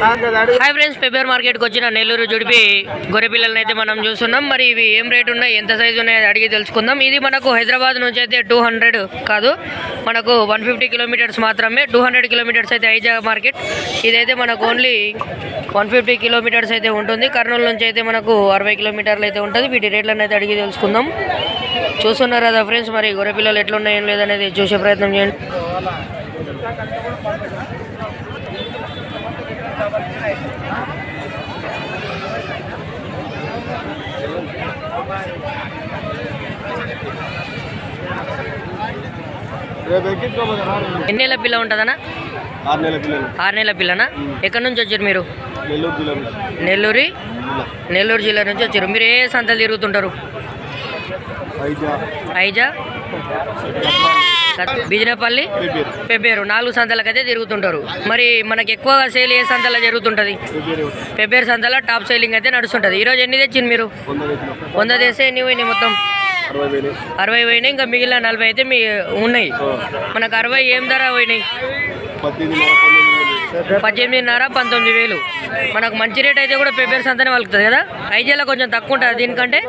Hi friends, ఫిబ్రవరి మార్కెట్కి వచ్చిన నెల్లూరు జుడిపి గొర్రె పిల్లలని అయితే మనం చూస్తున్నాం. మరి ఇవి ఏం రేట్ ఉన్నాయి, ఎంత సైజు ఉన్నాయి అడిగి తెలుసుకుందాం. ఇది మనకు హైదరాబాద్ నుంచి అయితే 200 కాదు, మనకు 150 కిలోమీటర్స్ మాత్రమే. 200 కిలోమీటర్స్ అయితే ఐజా మార్కెట్. ఇదైతే మనకు ఓన్లీ 150 కిలోమీటర్స్ అయితే ఉంటుంది. కర్నూలు నుంచి అయితే మనకు 60 కిలోమీటర్లు అయితే ఉంటుంది. వీటి రేట్లను అయితే అడిగి తెలుసుకుందాం. చూస్తున్నారు కదా ఫ్రెండ్స్, మరి గొర్రె పిల్లలు ఎట్లున్నాయి ఏం లేదనేది చూసే ప్రయత్నం చేయండి. ఎన్ని నెలల పిల్ల ఉంటుందన్నా? 6 నెలల పిల్లనా? ఎక్కడి నుంచి వచ్చారు మీరు? నెల్లూరు జిల్లా నుంచి వచ్చారు. మీరు ఏ సంతలు తిరుగుతుంటారు? ఐజా, బిజినపల్లి, పెబ్బేరు 4 సంతలకైతే తిరుగుతుంటారు. మరి మనకి ఎక్కువగా సేల్ ఏ సంతలో జరుగుతుంటుంది? పెబ్బేరు సంతలో టాప్ సేలింగ్ అయితే నడుస్తుంటుంది. ఈరోజు ఎన్ని తెచ్చింది మీరు? 100 తెస్తే ఎన్ని పోయినాయి? మొత్తం 60 పోయినాయి. ఇంకా మిగిలిన 40 అయితే మీ ఉన్నాయి. మనకు 60 ఏం ధర పోయినాయి? 18,500, 19,000. మనకు మంచి రేట్ అయితే కూడా పెబ్బేరు సంతనే వలుకుతుంది కదా. ఐజాలో కొంచెం తక్కువ ఉంటుంది దీనికంటే.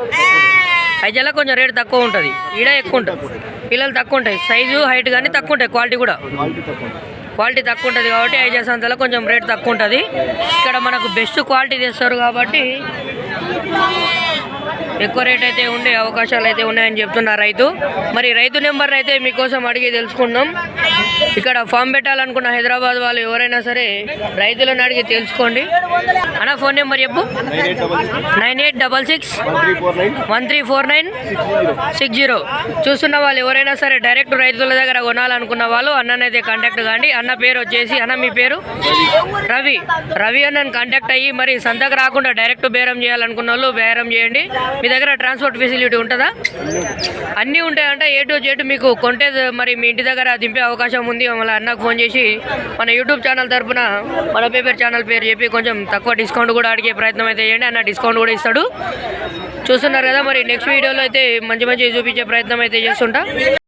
ఐజాలో కొంచెం రేట్ తక్కువ ఉంటుంది, ఈడ ఎక్కువ ఉంటుంది. పిల్లలు తక్కువ ఉంటాయి, సైజు హైట్ కానీ తక్కువ ఉంటాయి. క్వాలిటీ తక్కువ ఉంటుంది కాబట్టి ఐజా సంతలో కొంచెం రేట్ తక్కువ ఉంటుంది. ఇక్కడ మనకు బెస్ట్ క్వాలిటీ తెస్తారు కాబట్టి ఎక్కువ రేట్ అయితే ఉండే అవకాశాలు అయితే ఉన్నాయని చెప్తున్నారు రైతు. మరి రైతు నెంబర్ అయితే మీకోసం అడిగి తెలుసుకుందాం. ఇక్కడ ఫామ్ పెట్టాలనుకున్న హైదరాబాద్ వాళ్ళు ఎవరైనా సరే రైతులను అడిగి తెలుసుకోండి. అన్న ఫోన్ నెంబర్ చెప్పు. 9866134960. చూస్తున్న వాళ్ళు ఎవరైనా సరే డైరెక్ట్ రైతుల దగ్గర కొనాలనుకున్న వాళ్ళు అన్ననైతే కాంటాక్ట్ కాండి. అన్న పేరు వచ్చేసి, అన్న మీ పేరు? రవి అన్నని కాంటాక్ట్ అయ్యి మరి సంతకు రాకుండా డైరెక్ట్ బేరం చేయాలనుకున్న వాళ్ళు బేరం చేయండి. మీ దగ్గర ట్రాన్స్పోర్ట్ ఫెసిలిటీ ఉంటుందా? అన్నీ ఉంటాయంటే ఏ టు జెడ్ మీకు కొంటే మరి మీ ఇంటి దగ్గర దింపే అవకాశం ఉంది. మళ్ళీ అన్నకు ఫోన్ చేసి మన యూట్యూబ్ ఛానల్ తరఫున మన పేపర్ ఛానల్ పేరు చెప్పి కొంచెం తక్కువ డిస్కౌంట్ కూడా అడిగే ప్రయత్నం అయితే చేయండి. అన్న డిస్కౌంట్ కూడా ఇస్తాడు. చూస్తున్నారు కదా, మరి నెక్స్ట్ వీడియోలో అయితే మంచి చూపించే ప్రయత్నం అయితే చేస్తుంటా.